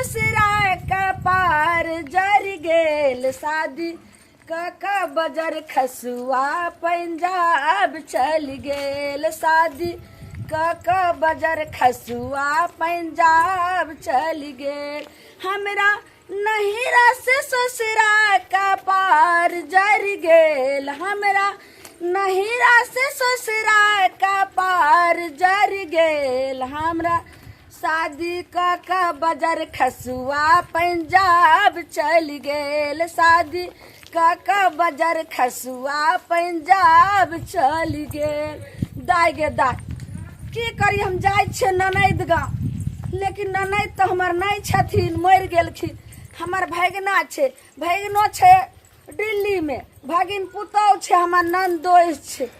ससुरा कपार जर गेल शादी काका बजर खसुआ पंजाब चल गेल शादी काका बजर खसुआ पंजाब चल गेल हमरा नहिरा से ससुरा कपार जर गेल हमरा नहिरा से ससुरा कपार जर गेल हमरा शादी काका बजर खसुआ पंजाब चल गेल शादी काका बजर खसुआ पंजाब चल गेल दाय गे दाय की करी हम जाय छे ननद गाँव लेकिन ननद तो हमर नहीं छथिन मर गेलखिन हमर भगना छे भगनो छे दिल्ली में भगिन पुतौ छे हमर नंदोस छे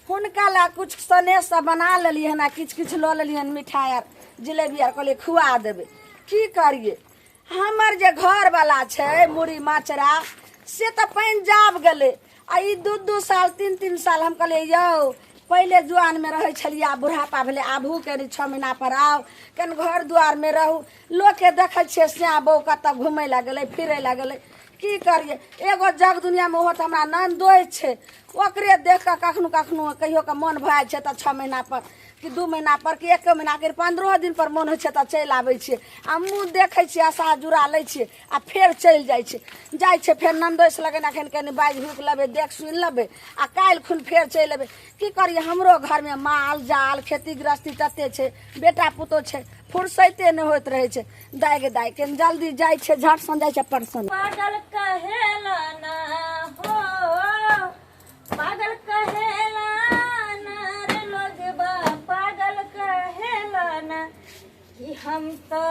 हुनका ला कुछ सने सब बना लेलिए हन किछ किछ लो लेलिए मिठाई आर जिलेबी आर कहलिए खुआ देबे की करिए हमर जे घर वाला छे मुड़ी माचरा से तो पंजाब गले आ ई 2-2 साल 3-3 साल हम कहलिए यौ पहले जुआन में रहे छलिए बुढ़ापा भेले आबू के 6 महीना पर आओ कन घर द्वार में रहू लोग के देखे छे से बो कत घूमे लगल फिरे लगल की करिए एगो जग दुनिया में होत हमरा नंदोय छे ओकरे देख के कखनो कखनो कहियो के मन भए छे त 6 महीना पर कि 2 महीना पर कि 1 महीना के 15 दिन पर मन हो छे त चल आबै छे आ मुँह देखे छे आशा जुड़ा लै छे आ फेर चल जाय छे फेर नंदोस लगे ना कनी बाज भूख लेबे देख सुन लेबे आ काल खुन फेर चल लेबे की करिए हमरो घर में माल जाल खेती गृहस्थी तते छे बेटा पुतो छे फुर्सते न होत रहे छे दाय गे दाय के जल्दी जाय छे झट सन जाय छे परसन पागल कहेला ना हो पागल कहेला ना रे लोगबा पागल कहेला ना कि हम तो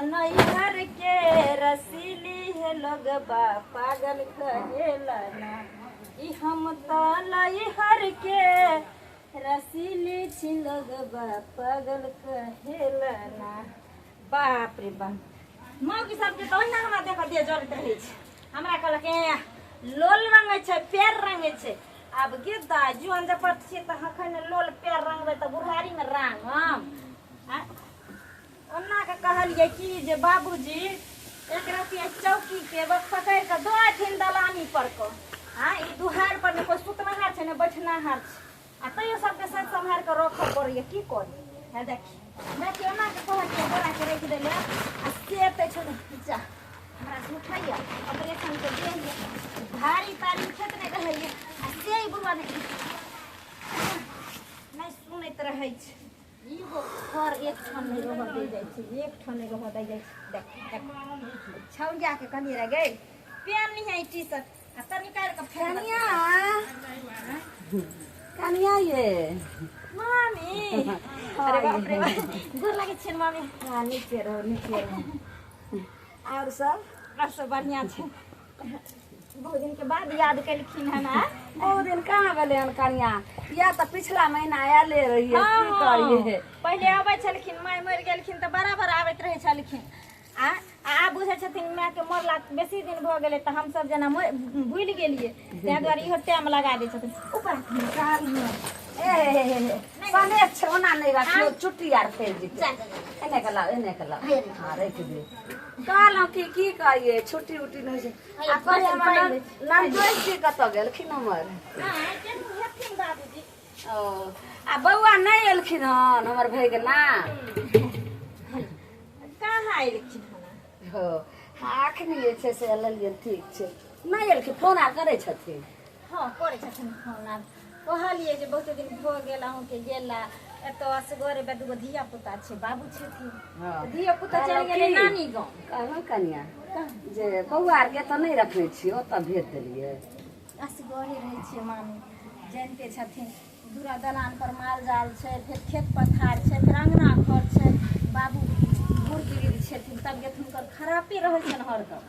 नैहर के रसीली है लोगबा पागल कहेला ना कि हम तो नैहर के रसीली छी लोगबा पागल कहेला ना बाप रे बाप मौगी सबके तो ओहिना हमरा देख दिए जरत रहे छै हमरा कहलक लोल रंगे छै पैर रंगे छै अब गिद्दा जुआन जपट छियै त हखन लोल पैर रंगबै त बुढ़ारी में रांगम ओना के कहलिए कि जे बाबूजी एक रति चौकी के पकड़ के दो दिन दलानी पर को हां ई दुहार पर कोई सुतनाहार छै ने बैठनाहार छै आ तैयो सबके साथ संभाल के रखऽ पड़िए की करी है देखी ओना के कहत के बोरा के रख देले आ से पे छोड़ जा हमरा से उठाइए ऑपरेशन के देंगे भारी पारी खेत नहीं रहइए आ से बुआ नहीं सुनैत रहै छै ई घर एक ठन नहीं रह दे जाइ छै एक ठन नहीं रह दे जाइ छै देख छौंजा के कनी रह गई पेन नहीं है टी शर्ट आ त निकाल के फेनिया कनिया ये मामी अरे बाप रे गोर लागे छै मामी हां नीचे रहो और सब बढ़िया छै बहुत दिन के बाद याद कलखिन है ना बहुत दिन कहाँ गले हन कनिया या तो पिछला महीना आयले रही की करिए पहले आबै छलखिन माय मर गेलखिन त बराबर आबैत रहे छलखिन आ बुझे छथिन माय के मरला बेसी दिन भ गेले त हम सब जना भूल गेलिए ते द्वारा इहो टाइम लगा दे छथिन ऊपर निकाल सने छोना नहीं रखियो चुट्टी आर फेर जीते एने कला हां रख दे कहलौ की करिए छुट्टी उट्टी नहीं छै आ कहि हमर नंदोस जी कत गेलखिन हमर हां केन हेथिन बाबूजी ओ आ बौआ नहीं एलखिन हन हमर भैगना कहाँ एलखिन हो अखनी जे छै से एलियन ठीक छै नहीं एलखिन फोन आर करै छथिन हाँ करे छथिन फोन आर कहलिए जे बहुत दिन भ गेल अहूँ के गेला एतो असगरे बेदुगो धिया पुता छै बाबू छथिन धिया पुता चल गेलै नानी गाँव कहलौ कनिया जे बौआ आर के त नहीं रखने छी ओत भेज देलिए असगरे रहै छै मामी जानते छथिन दूरा दलान पर माल जाल छै फिर खेत पथार छै फिर अंगना घर छै बाबू बूढ़ गिर छथिन तबियत हुनकर खराबे रहै छनि हरदम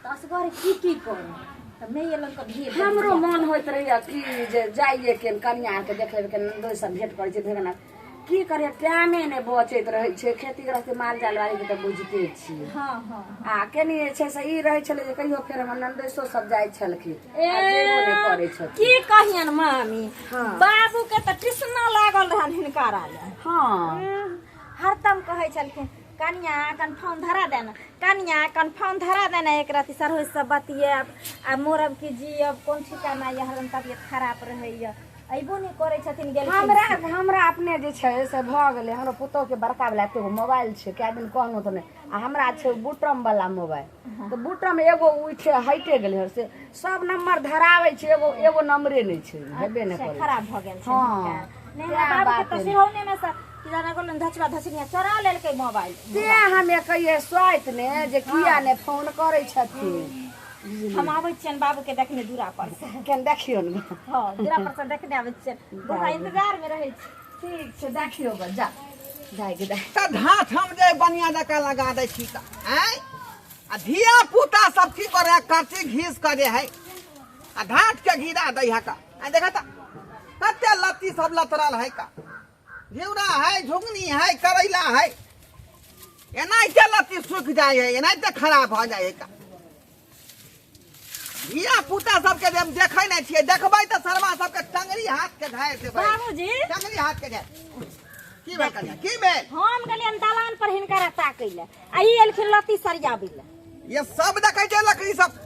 त असगरे की करू त नहीं एलन त भेज हमरो मन होइत रहैया कि जे जाइए के कनिया आर के देख लेबे के नंदोई सब भेंट करै छै भेगना की करे टाइमे ने बचैत रहे छै खेती गृहस्थी माल जाल वाली के त बुझते छी हां हां आ केनी छै से ई रहे छले जे कहियो फेर हमर नंदोइसो सब जाय छलखिन आ जेबो ने करे छथिन की कहियन मामी हां बाबू के त टिसना लागल रहन हिनकारा ले हां हरदम कहै छलखिन कन्या कन्फर्म धरा देना कन्या कन्फर्म धरा देना एक राति सर हो सब बतिए आ मोरब की जी अब कौन ठिकाना ये हरदम तबियत खराब रहैया अइबो नहीं करे छथिन गेल हमरा अपने जे छै से भ गेलै हमरो पुतौ के बड़का वाला एगो मोबाइल छै कए दिन कहनो त नै आ हमरा छै बूटम वाला मोबाइल तो बूटम एगो उठे हटे गेलै से सब नंबर धरावे छै एगो एगो नंबरे नै छै हेबे नै करे खराब भ गेल छै हां नहीं बाबू के तो सिरौने में से किराना को धचवा धचनिया चोरा लेलकै मोबाइल से हमे कहिए स्वाइत ने जे किया ने फोन करे छथिन हम आबै छियन बाबू के देखने दूरा पर से केन देखियो ने हां दूरा पर से देखने आबै छियन बड़ा इंतजार में रहै छी ठीक छै देखियो ग जा जाय गे त ढाठ हम जे बनिया जका लगा दै छी त हैं आ धिया पुता सब की करे काटी घीस करे है आ ढाठ के घीरा दै है का आ देखा त कते लत्ती सब लतरल है का घेउरा है झुगनी है करैला है एनाइते लत्ती सूख जाए है एनाइते खराब हो जाए है का धिया पुता सबके हम देखै नै छियै देखबै त शर्मा सबके टंगरी हाथ के धारि देबै बाबूजी टंगरी हाथ के धारि की भेल कन्या की भेल हम गेलियन दलान पर हिनकर ताकैले आ ई एलखिन लत्ती सरियाबिले ये सब देखै छै लकड़ी सब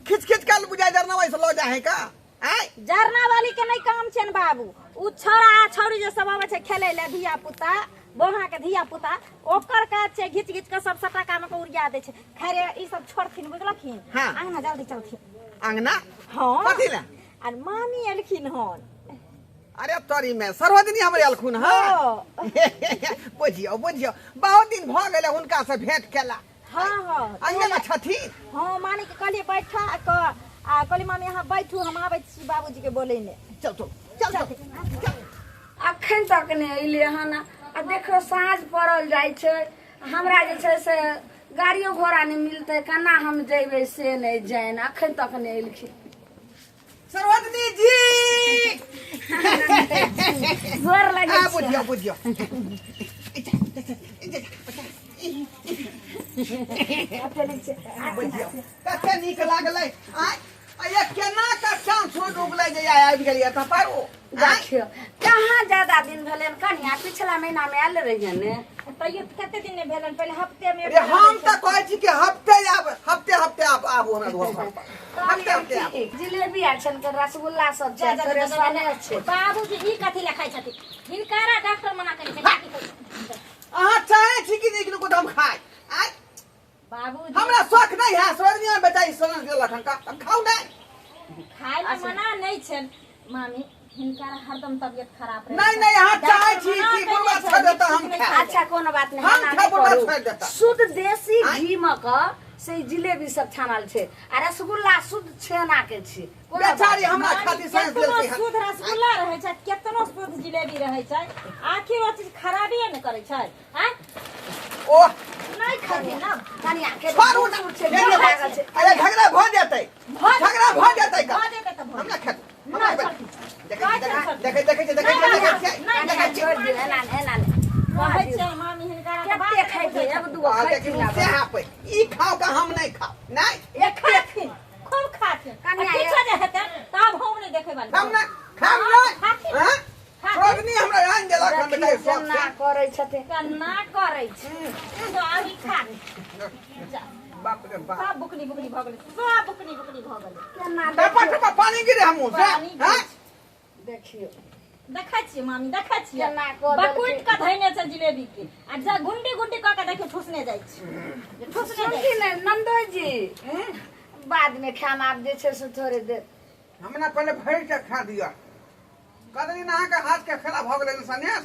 खिच खिच के बुझाय जरनबै से लो जाय है का हैं जरना वाली के नहीं काम छन बाबू उ छोरा छौरी जे सब आवे छै खेलै ले धिया पुता बोहा के धिया पुता ओकर का छै घिच घिच के सब सटका में उड़िया दे छै खैरे ई सब छोड़थिन बुझलखिन हाँ। अंगना जल्दी चलथिन अंगना हां कथी ले आ मामी एलखिन हन अरे तोरी में सर्वदिनी हमरे अलखुन हां बुझियो बुझियो बहुत दिन भ गेले हुनका से भेंट केला हां हां अंगना में छथिन हां मानी के कहलिए बैठा आ कहली मामी यहाँ बैठू हम आबै छी बाबूजी के बोले ने चल चल चल चल अखन तक ने अइले हन आ देखो साँझ पड़ल जाय छै हमरा जे छै से गाड़ियों घोड़ा नहीं मिलते केना हम जेबे से नहीं जान अखन तक नहीं एलखिन सर्वदिनी जी जोर लगे हां बुझियो बुझियो बुझियो कते नीक लागलै ये केना का चांस हो डूबले जे आबि गेलिए त पारो देखियो कहाँ ज्यादा दिन भेलन कन्या पिछला महीना में आयल रहिए ने तैयो कते दिन ने भेलन पहले हफ्ते में अरे हम त कहै छी कि हफ्ते हफ्ते आबू हमरा घर पर हफ्ते आब जिलेबी आर छन के रसगुल्ला सब छै तोरे साने छै बाबूजी ई कथि लिखाइ छथि हिनकारा डॉक्टर मना करै छै अहाँ चाहे छी कि नीक नुक हम खाय आय बाबूजी हमरा शौक नहीं है सोनिया बेचारी सोनल के लखन का हम खाऊ नहीं खाय में मना नहीं छै मामी हिनकारा हरदम तबियत खराब रहे नहीं नहीं अहाँ चाहे छी कि बुढ़वा छोड़ देता हम खाय अच्छा कोनो बात नहीं हम मना बुढ़वा करू छोड़ देता शुद्ध देसी घी में क से जिलेबी सब छानल छै आ रसगुल्ला शुद्ध छेना के छै बेचारी हमरा खातिर साइंस केतनो लेलकै शुद्ध रसगुल्ला रहे छै केतनो शुद्ध जिलेबी रहे छै आखिर वो चीज खराबी न करे छै हैं ओ नहीं खाती ना कन्या के छोड़ू ना अरे झगड़ा भ जेतै झगड़ा भ जेतै का खा देते त हम ना खात ना देखे देखे छोड़ दे ना ना कहै छै मामी हिनकारा कते खाइ छै एगो दूगो खाइ छै से यहाँ पे ई खाओ का हम नहीं खाओ नहीं एक खाथिन खूब खाथिन कन्या पीछे जे हेतै तब हम नहीं देखे वाली हम ना खाम नहीं हां छोड़नी हमरा आन देला हम बेटा सब ना करे छथिन कन्ना करै छै तो अभी खा जा बाप रे बाप सब बुकनी बुकनी भ गेलै सब बुकनी बुकनी भ गेलै केना टपा पानी गिरे हम से हां देखियो देखै छियै मामी देखै छियै केना कऽ बकुट के धैने छै जिलेबी के आ जा गुंडी गुंडी क के देखियो ठुसने जाइ छै ठुसने जाइ सुनती ने नंदोई जी बाद में खाना आप जे छै से थोड़े देर हमरा पहले भर के खा दिया कदनी नहा के हाथ के खराब भ गेलै सन्यास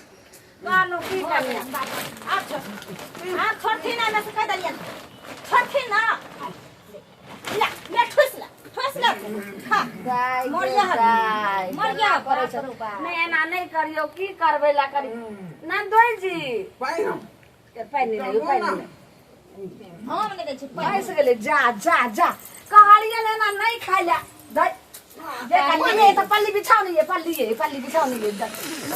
कानो की कन्या आ छोड़ती ना न से कह दलिया छोड़ती ना ले ठुस ला खा गाय मरिया गाय मरिया करे छै नहीं एना नहीं करियो की करबै ला करी नंदोई जी पाइन के पानी नहीं पानी नहीं हम नहीं दै छी पैसे गेले जा जा जा कहलिए ना नहीं खाइला दे जे कन्या तो पल्ली बिछाओ नहीं है पल्ली बिछाओ नहीं है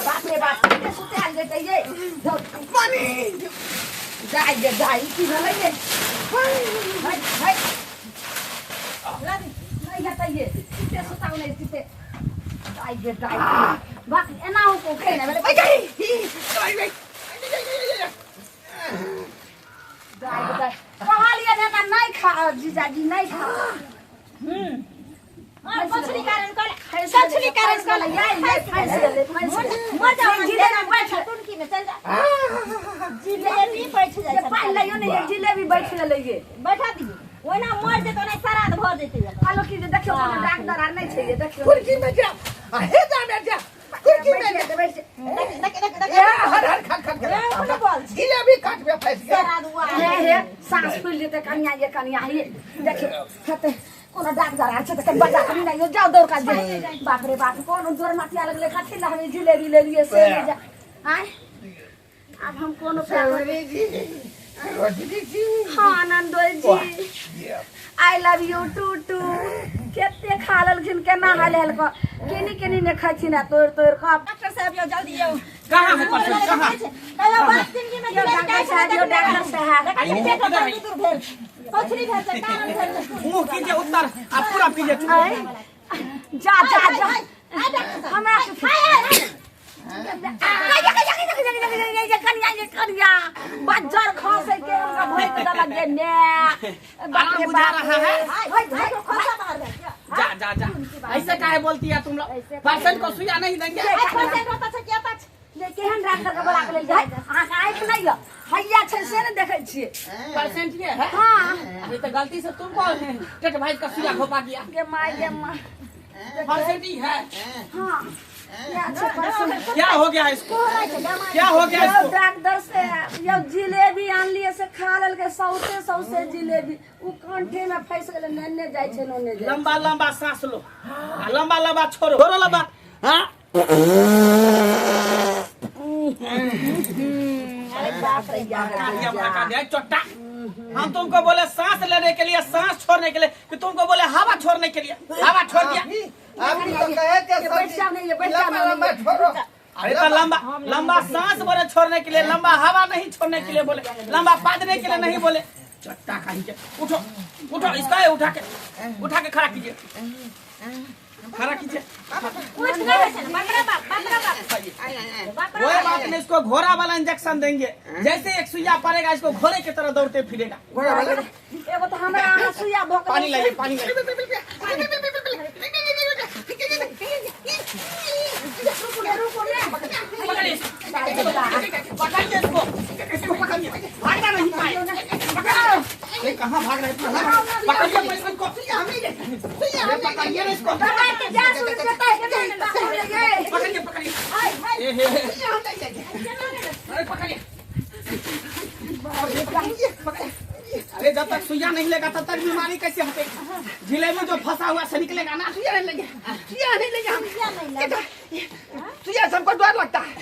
बाप रे बाप के सुताल देते ये पानी जाई की भले ये हाय नहीं जाता ये कितने सुताओ नहीं कितने जाई बस एना हो को खेना बोले कहलिए ने का नहीं खा जीजाजी नहीं खा और मछली कारण कर सचली कारण कर ये फंस गए मजा जिलेबी बैठ टुनकी में चल जा जिलेबी बैठ जाए ये पान लियो ने ये जिलेबी बैठ ले ये बैठा दिए ओना मर जेतो नहीं सराद भर देते आलो की देखियो कोनो डॉक्टर आर नहीं छै ये देखियो कुर्सी में जा हे जा जा कुर्सी में बैठ ये हर हर खट खट कर जिलेबी काट में फंस गया सराद हुआ हे सांस फूल लेते कन्या ये देखियो हते कोनो डॉक्टर आर छै त बजा कनी नहीं जाओ दौड़ का जे बाप रे बाप कोनो जोर माथिया लगले कथि ला हम जिलेबी ले लिए से ले जा आय अब हम कोनो हाँ नंदोई जी आई लव यू टू केते खा ललखिन केना हाल हाल को केनी ने खाथिन तोड़ का डॉक्टर साहब यो जल्दी यो कहां है पेशेंट कहां कहियो बात जिंदगी में डॉक्टर साहब पछरी भेल से कारण भेल मुंह कीजिए उत्तर आप पूरा कीजिए जा हमरा कन्या बज्जर खसे के हमका भोट दला के ने आराम बुझा रहा है जा ऐसे काहे बोलती है तुम लोग पेशेंट को सुइया नहीं देंगे केहन डॉक्टर के बोला के ले जाय अहाँ आंख नहीं है हैया छै से ने देखे छियै पेशेंट ये है हां अभी तो गलती से तुमको टेट भाई का सुइया घोपा दिया के माय पेशेंट ही है हां क्या हो गया इसको क्या हो गया इसको डॉक्टर से यो जिलेबी आन लिए से खा लेल के सौसे जिलेबी उ कंठे में फंस गेले नन्ने जाय छै नन्ने जाय लंबा लंबा सांस लो लंबा छोड़ो लंबा हां अरे बाप रे यार चोटा हम तुमको बोले सांस लेने के लिए सांस छोड़ने के लिए कि तुमको बोले हवा छोड़ने के लिए हवा छोड़ दिया अभी तो कहे थे ये बैठा नहीं छोड़ो अरे तो लंबा सांस बोले छोड़ने के लिए लंबा हवा नहीं छोड़ने के लिए बोले लंबा पादने के लिए नहीं बोले चट्टा कहीं के उठो इसका उठा के खड़ा कीजिए कोई बात नहीं इसको घोड़ा वाला इंजेक्शन देंगे जैसे एक सुइया पड़ेगा इसको घोड़े की तरह दौड़ते फिरेगा एगो तो हमरा सुइया भोक पानी लाइए भागना नहीं पाए कहाँ भाग रहे पकड़िए पेशेंट को पकड़िए इसको अरे जब तक सुइया नहीं लेगा तब तक बीमारी कैसे हटेगा जिलेबी जो फंसा हुआ से निकलेगा ना सुइया नहीं लेंगे सुइया सबको डर लगता है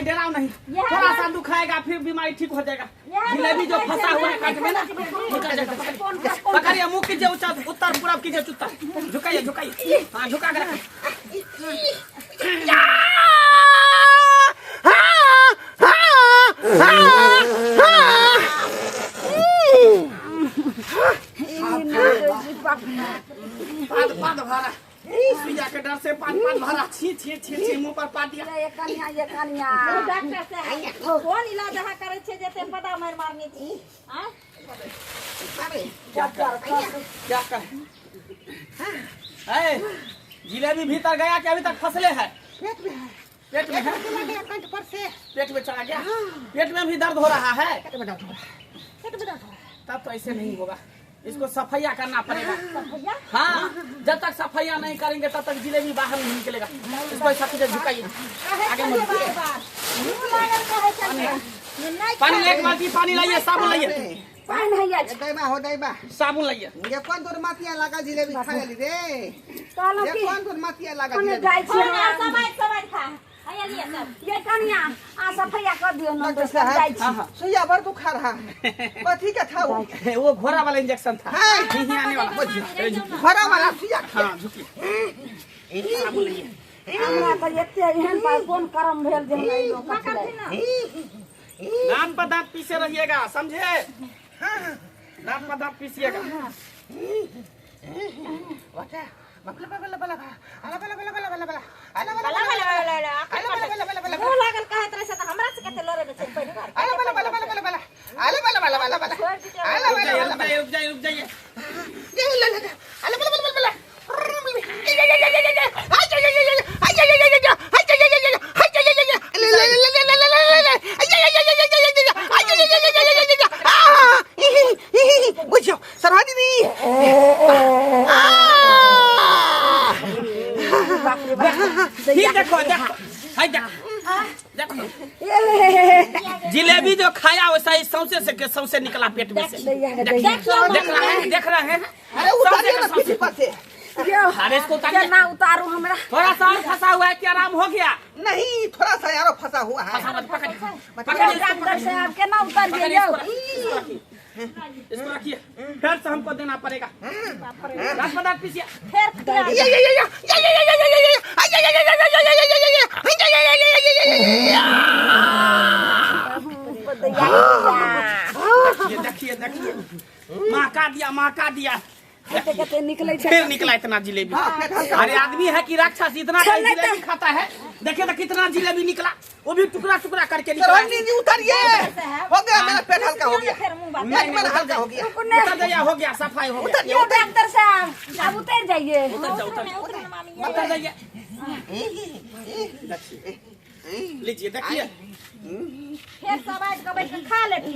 डराओ नहीं थोड़ा सा दुखाएगा फिर बीमारी ठीक हो जाएगा जिलेबी जो फंसा हुआ है काट में ना पकड़िए मुंह कीजिए उत्तर पूरब कीजिए चुत्तर झुकाइए हाँ झुका कर सुइया के डर से पान भरा छी मुंह पर पाट दिया ये कन्या डॉक्टर से कौन इलाज यहाँ करे छे जैसे पता मारनी थी हां क्या कर जिलेबी भीतर गया कि अभी तक फसले है पेट में पेट में चला गया पेट में भी दर्द हो रहा है तब तो ऐसे नहीं होगा इसको सफाइया करना पड़ेगा हाँ जब तक सफाइया नहीं करेंगे तब तक जिलेबी बाहर नहीं निकलेगा इसको ऐसा कीजिए झुकाइए आगे पानी एक बाल्टी पानी लाइए साबुन लाइए साबुन लाइए ये कौन तोर मातिया लगा जिलेबी खा लेली रे कहलो ये कि कौन तोर मातिया लगा हमें जिलेबी जाय छी समय खा आया लिए सब ये कन्या आ सफैया कर दियो न तो डॉक्टर जाय साहब छी सुइया भर तू खा रहा कथी का था वो घोड़ा वाला इंजेक्शन था यहीं आने वाला भरा वाला सुइया हाँ झुकिए साबुन लाइए हमरा त एते एहन पर कोन करम भेल जे नहीं लोग दांत पर दांत पीसे रहिएगा समझे दांत पर दांत पीसिएगा लागल कहे तरह से हमरा से कते लड़े छै रुक जाइए। बुझियो सरहादी दी ठीक देखो देखो हाय देखो जिलेबी जो खाया वैसा ही सौंसे निकला पेट में से। देख रहे हैं अरे उतारिए ना पीछे पासे अरे इसको उतारिए ना उतारू हमरा थोड़ा सा और फंसा हुआ है कि आराम हो गया। नहीं थोड़ा सा यारो फंसा हुआ है फंसा मत पकड़ डॉक्टर साहब के ना उतार दिए इसको रखिए फिर से हमको देना पड़ेगा। रात पीछे देखिए देखिए महका दिया निकले फिर निकला इतना जिलेबी। अरे आदमी है कि राक्षस इतना जिलेबी खाता है। देखिए तो कितना जिलेबी निकला वो भी टुकड़ा टुकड़ा करके निकला। उतारिए हो गया मेरा पेट हल्का हो गया पेट मेरा हल्का हो गया हो गया सफाई हो गया। डॉक्टर साहब आप उतर जाइए उतर जाइए लीजिए देखिए फिर सब आज के बैठ के खा लेती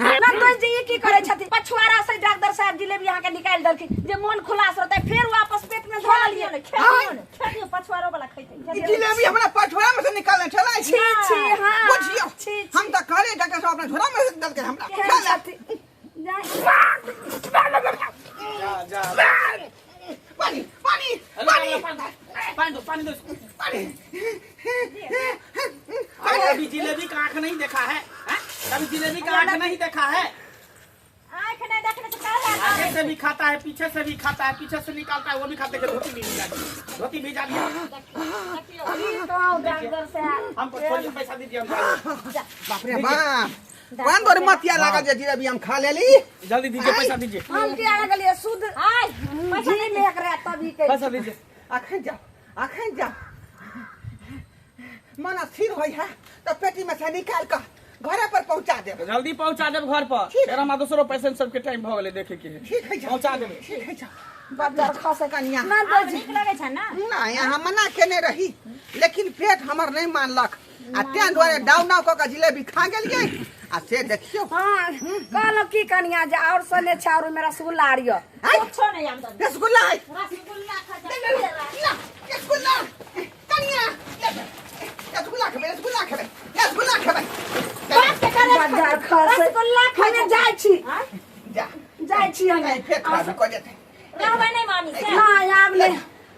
ना तो जी की करे छथि पछुआरा से डॉक्टर साहब जिलेबी यहां के निकाल दलखिन जे मन खुलास रहते फिर वापस पेट में धो लिए खेलियो पछुआरो वाला खैते जिलेबी हमरा पछवाड़ा में से निकालने चला छी छी हां बुझियो हम तो कहले डॉक्टर साहब अपने झोरा में से डाल के हमरा जा पानी पानी पानी दो कभी जिलेबी का आँख नहीं देखा है कभी जिलेबी का आँख नहीं देखा है। आँख नहीं देखने से क्या है आगे से भी खाता है पीछे से भी खाता है पीछे से निकालता है वो भी खाते हैं धोती भी जा दिया डॉक्टर साहब हमको थोड़ी पैसा दीजिए हम बाप रे बाप कौन तोर मतिया लागा जे जिलेबी हम खा लेली जल्दी दीजिए पैसा दीजिए हम के आगे लिए शुद्ध आय पैसा नहीं ले करे तभी के पैसा दीजिए आखन जा मना स्थिर होई है तो पेटी में से निकाल कर घर पर पहुंचा दे जल्दी पहुंचा देब घर पर फिर हम दूसरो पेशेंट सबके टाइम भ गेले देखे के है ठीक है पहुंचा देब ठीक है बाजार खसे कनिया ना तो जी ठीक लगे छ ना ना यहाँ मना केने रही लेकिन पेट हमर नहीं मानलक आ तें द्वारे डाउ नाव क जिलेबी खा गेलिए आ से देखियो हां कहलो की कनिया जे और सने छारू मेरा रसगुल्ला आरियो कुछ नहीं आमदा रसगुल्ला है रसगुल्ला खा जा ना रसगुल्ला कनिया रसगुल्ला खेबे बाजार खसे रसगुल्ला खा हमें जाय छी जा छी हम पेट खराब कर देते रहबे नहीं मामी से ना आब ले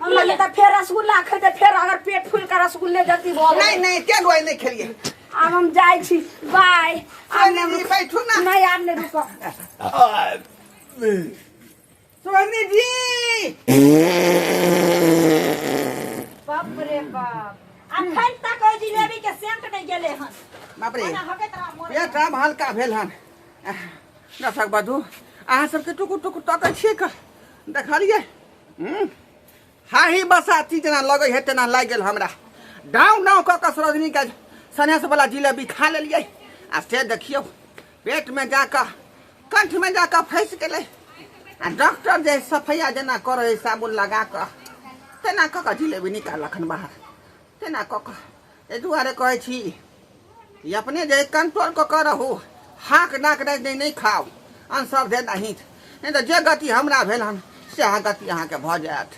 हम लगे तो फिर रसगुल्ला खेते फिर अगर पेट फूल का रसगुल्ले जल्दी बोल नहीं तें द्वारे नहीं खेलिए अब हम जाय छी बाय सोनी जी बैठू ना नहीं आप ने रुको सोनी जी बाप रे बाप अखन तक ओ जिलेबी के सेंट नहीं गेले हन बाप रे ना हके तरा मोर पेट आब हल्का भेल हन दर्शक बधु अहाँ सबके टुकुर टुकुर तकै छियै क देखलियै हाही बसाती जना लगै है तेना लागि गेल हमरा डाउ नाउ क सरोजनी के सनेस वाला जिलेबी खा लेलियै आ से देखियौ पेट में जाकर कंठ में जाकर फंस गेलै आ डॉक्टर जे सफैया जना करे साबुन लगा क तेना क जिलेबी निकालखन बाहर तेना क ए दुआरे कहै छी ये अपने जे कंट्रोल क रहू हाक नाक नहीं खाओ अंसर दे नहीं तो जे गति हमरा भेल हन से गति अहाँ के भ जायत।